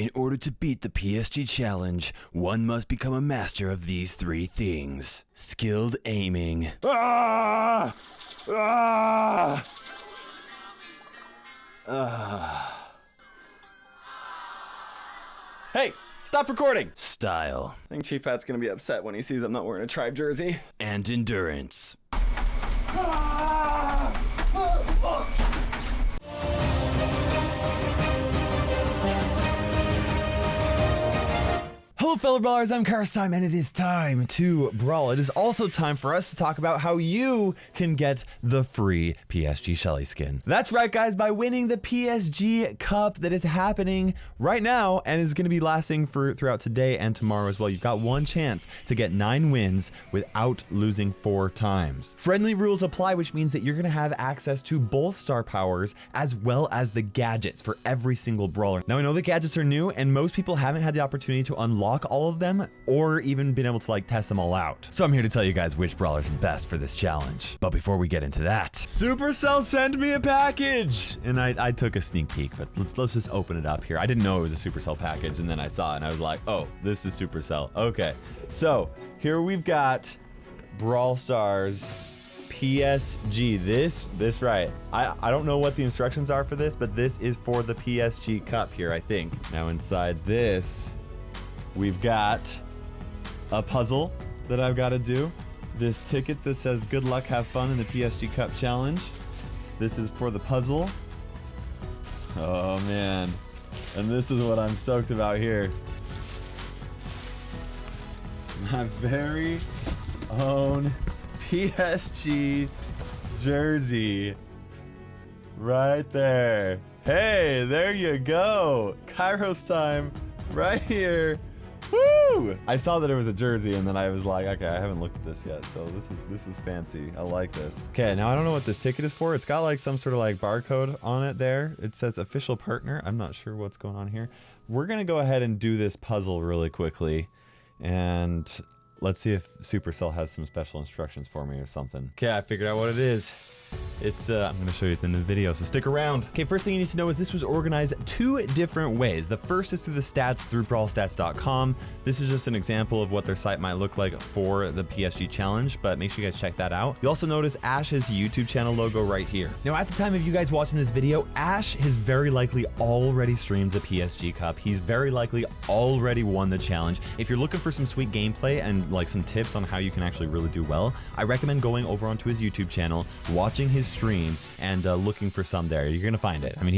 In order to beat the PSG challenge, one must become a master of these 3 things. Skilled aiming. Ah! Ah! Ah. Hey, stop recording! Style. I think Chief Pat's gonna be upset when he sees I'm not wearing a tribe jersey. And endurance. Hello fellow brawlers, I'm KairosTime, and it is time to brawl. It is also time for us to talk about how you can get the free PSG Shelly skin. That's right guys, by winning the PSG Cup that is happening right now and is going to be lasting throughout today and tomorrow as well. You've got one chance to get 9 wins without losing 4 times. Friendly rules apply, which means that you're going to have access to both star powers as well as the gadgets for every single brawler. Now I know the gadgets are new and most people haven't had the opportunity to unlock all of them or even been able to like test them all out. So I'm here to tell you guys which brawlers are best for this challenge. But before we get into that, Supercell sent me a package and I took a sneak peek, but let's just open it up here. I didn't know it was a Supercell package, and then I saw it and I was like, oh, this is Supercell. Okay, so here we've got Brawl Stars PSG. This right. I don't know what the instructions are for this, but this is for the PSG Cup here, I think. Now inside this, we've got a puzzle that I've got to do. This ticket that says good luck, have fun in the PSG Cup challenge. This is for the puzzle. Oh man. And this is what I'm stoked about here. My very own PSG jersey. Right there. Hey, there you go. KairosTime right here. Woo! I saw that it was a jersey and then I was like, okay, I haven't looked at this yet, so this is fancy. I like this. Okay, now I don't know what this ticket is for. It's got like some sort of like barcode on it there. It says official partner. I'm not sure what's going on here. We're gonna go ahead and do this puzzle really quickly and let's see if Supercell has some special instructions for me or something. Okay, I figured out what it is. It's, I'm gonna show you at the end of the video, so stick around. Okay, first thing you need to know is this was organized 2 different ways. The first is through the stats through brawlstats.com. This is just an example of what their site might look like for the PSG challenge, but make sure you guys check that out. You also notice Ash's YouTube channel logo right here. Now, at the time of you guys watching this video, Ash has very likely already streamed the PSG Cup. He's very likely already won the challenge. If you're looking for some sweet gameplay and like some tips on how you can actually really do well, I recommend going over onto his YouTube channel, watching his stream and looking for some there. You're gonna find it. I mean,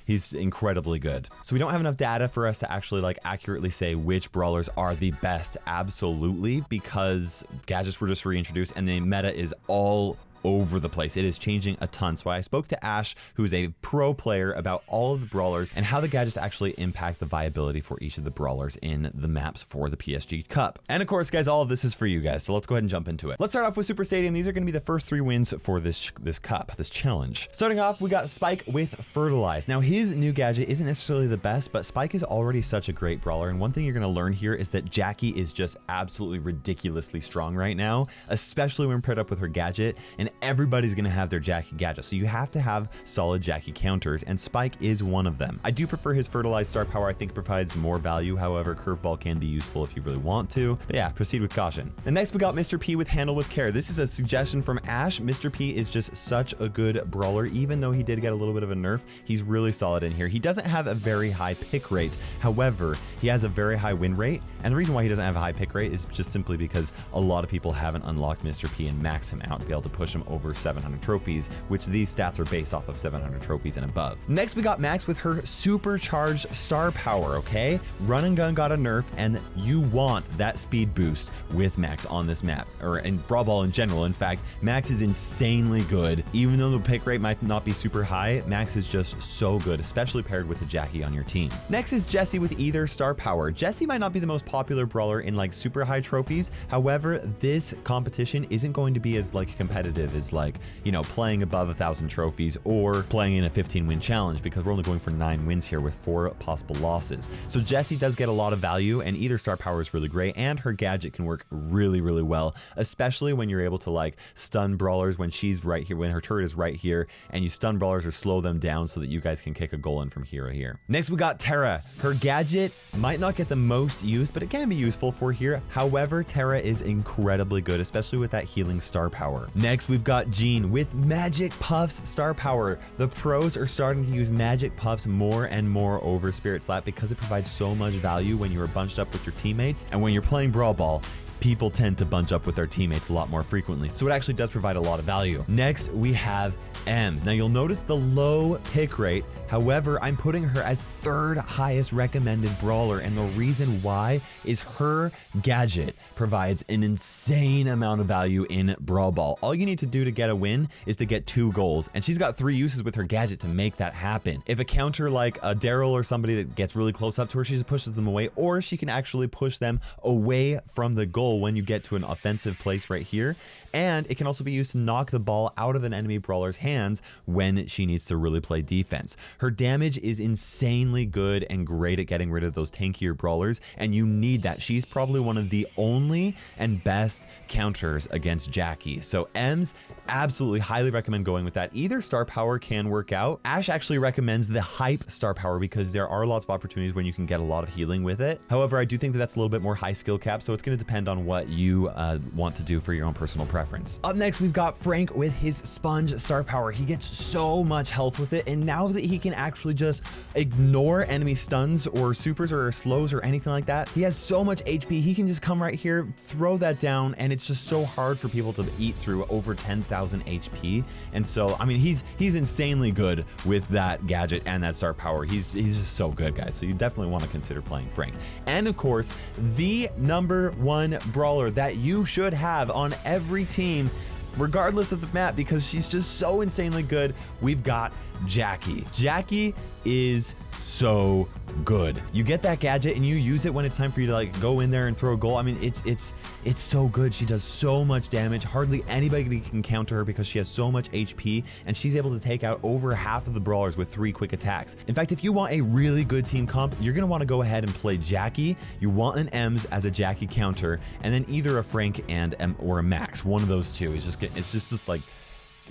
he's incredibly good. So we don't have enough data for us to actually like accurately say which brawlers are the best absolutely, because gadgets were just reintroduced and the meta is all over the place. It is changing a ton. So I spoke to Ash, who's a pro player, about all of the brawlers and how the gadgets actually impact the viability for each of the brawlers in the maps for the PSG Cup. And of course, guys, all of this is for you guys. So let's go ahead and jump into it. Let's start off with Super Stadium. These are going to be the first 3 wins for this cup, this challenge. Starting off, we got Spike with Fertilize. Now, his new gadget isn't necessarily the best, but Spike is already such a great brawler. And one thing you're going to learn here is that Jackie is just absolutely ridiculously strong right now, especially when paired up with her gadget. And everybody's gonna have their Jackie gadget, so you have to have solid Jackie counters, and Spike is one of them. I do prefer his Fertilized star power. I think it provides more value. However, Curveball can be useful if you really want to. But yeah, proceed with caution. And next we got Mr. P with Handle with Care. This is a suggestion from Ash. Mr. P is just such a good brawler. Even though he did get a little bit of a nerf, he's really solid in here. He doesn't have a very high pick rate. However, he has a very high win rate. And the reason why he doesn't have a high pick rate is just simply because a lot of people haven't unlocked Mr. P and maxed him out to be able to push him over 700 trophies, which these stats are based off of 700 trophies and above. Next, we got Max with her supercharged star power, okay? Run and Gun got a nerf, and you want that speed boost with Max on this map, or in Brawl Ball in general. In fact, Max is insanely good. Even though the pick rate might not be super high, Max is just so good, especially paired with the Jackie on your team. Next is Jessie with Either star power. Jessie might not be the most popular brawler in like super high trophies. However, this competition isn't going to be as like competitive is like, you know, playing above 1,000 trophies or playing in a 15-win challenge, because we're only going for 9 wins here with 4 possible losses. So Jessie does get a lot of value, and either star power is really great, and her gadget can work really, really well, especially when you're able to like stun brawlers when she's right here, when her turret is right here, and you stun brawlers or slow them down so that you guys can kick a goal in from here to here. Next, we got Terra. Her gadget might not get the most use, but it can be useful for here. However, Terra is incredibly good, especially with that healing star power. Next, we've got Jean with Magic Puffs star power. The pros are starting to use Magic Puffs more and more over Spirit Slap because it provides so much value when you are bunched up with your teammates, and when you're playing Brawl Ball, people tend to bunch up with their teammates a lot more frequently. So it actually does provide a lot of value. Next, we have Ems. Now you'll notice the low pick rate. However, I'm putting her as 3rd highest recommended brawler, and the reason why is her gadget provides an insane amount of value in Brawl Ball. All you need to do to get a win is to get 2 goals, and she's got 3 uses with her gadget to make that happen. If a counter like a Daryl or somebody that gets really close up to her, she just pushes them away, or she can actually push them away from the goal when you get to an offensive place right here. And it can also be used to knock the ball out of an enemy brawler's hands when she needs to really play defense. Her damage is insanely good and great at getting rid of those tankier brawlers, and you need that. She's probably one of the only and best counters against Jackie. So Ems, absolutely highly recommend going with that. Either star power can work out. Ash actually recommends the hype star power because there are lots of opportunities when you can get a lot of healing with it. However, I do think that that's a little bit more high skill cap, so it's going to depend on what you want to do for your own personal preference. Up next, we've got Frank with his Sponge star power. He gets so much health with it, and now that he can actually just ignore enemy stuns or supers or slows or anything like that, he has so much HP. He can just come right here, throw that down, and it's just so hard for people to eat through over 10,000 HP. And so, I mean, he's insanely good with that gadget and that star power. He's just so good, guys. So you definitely want to consider playing Frank. And of course, the #1 brawler that you should have on every team, regardless of the map, because she's just so insanely good, we've got Jackie. Jackie is so good. You get that gadget and you use it when it's time for you to like go in there and throw a goal. I mean, it's so good. She does so much damage. Hardly anybody can counter her because she has so much HP, and she's able to take out over half of the brawlers with 3 quick attacks. In fact, if you want a really good team comp, you're going to want to go ahead and play Jackie. You want an Ems as a Jackie counter, and then either a Frank and or a Max. One of those two is it's just like,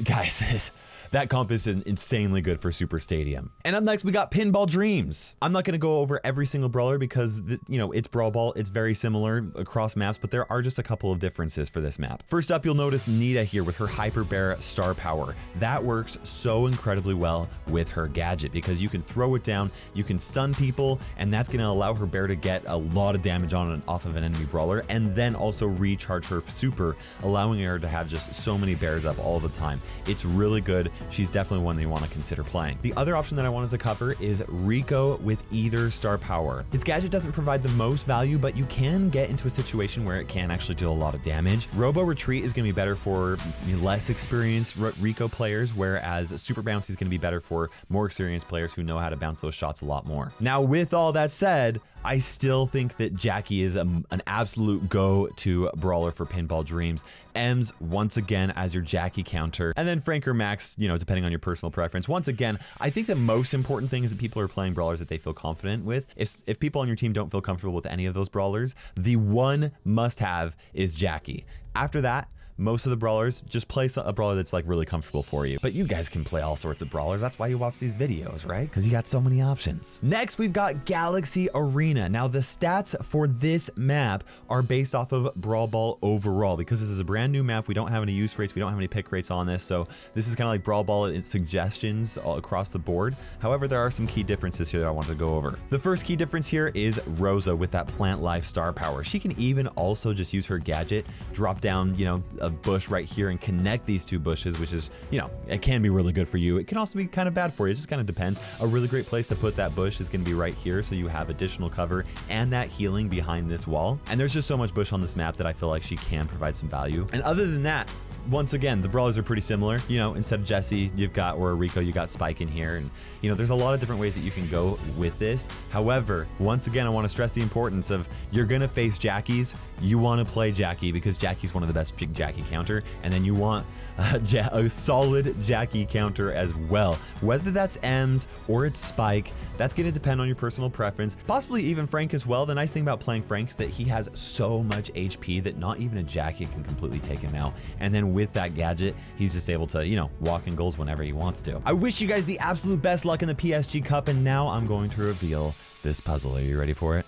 guys, that comp is insanely good for Super Stadium. And up next, we got Pinball Dreams. I'm not going to go over every single brawler because, you know, it's Brawl Ball. It's very similar across maps, but there are just a couple of differences for this map. First up, you'll notice Nita here with her Hyper Bear star power. That works so incredibly well with her gadget because you can throw it down, you can stun people, and that's going to allow her bear to get a lot of damage on and off of an enemy brawler, and then also recharge her super, allowing her to have just so many bears up all the time. It's really good. She's definitely one that you want to consider playing. The other option that I wanted to cover is Rico with either star power. His gadget doesn't provide the most value, but you can get into a situation where it can actually do a lot of damage. Robo Retreat is going to be better for less experienced Rico players, whereas Super Bouncy is going to be better for more experienced players who know how to bounce those shots a lot more. Now, with all that said, I still think that Jackie is an absolute go-to brawler for Pinball Dreams. Ems, once again, as your Jackie counter. And then Frank or Max, you know, depending on your personal preference. Once again, I think the most important thing is that people are playing brawlers that they feel confident with. If people on your team don't feel comfortable with any of those brawlers, the one must-have is Jackie. After that, most of the brawlers, just play a brawler that's like really comfortable for you. But you guys can play all sorts of brawlers. That's why you watch these videos, right? Because you got so many options. Next, we've got Galaxy Arena. Now, the stats for this map are based off of Brawl Ball overall. Because this is a brand new map, we don't have any use rates, we don't have any pick rates on this. So this is kind of like Brawl Ball suggestions all across the board. However, there are some key differences here that I want to go over. The first key difference here is Rosa with that Plant Life star power. She can even also just use her gadget, drop down, you know, a bush right here and connect these 2 bushes, which is, you know, it can be really good for you. It can also be kind of bad for you. It just kind of depends. A really great place to put that bush is going to be right here, so you have additional cover and that healing behind this wall. And there's just so much bush on this map that I feel like she can provide some value. And other than that, once again, the Brawlers are pretty similar. You know, instead of Jesse, you've got, or Rico, you got Spike in here. And, you know, there's a lot of different ways that you can go with this. However, once again, I want to stress the importance of you're going to face Jackies. You want to play Jackie because Jackie's one of the best Jackie counter. And then you want a solid Jackie counter as well. Whether that's M's or it's Spike, that's going to depend on your personal preference. Possibly even Frank as well. The nice thing about playing Frank is that he has so much HP that not even a Jackie can completely take him out. And then with that gadget, he's just able to, you know, walk in goals whenever he wants to. I wish you guys the absolute best luck in the PSG Cup, and now I'm going to reveal this puzzle. Are you ready for it?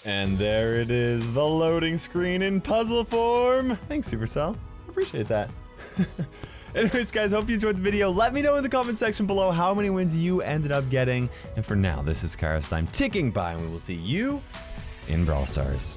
And there it is, the loading screen in puzzle form. Thanks, Supercell. Appreciate that. Anyways, guys, hope you enjoyed the video. Let me know in the comment section below how many wins you ended up getting. And for now, this is KairosTime ticking by, and we will see you in Brawl Stars.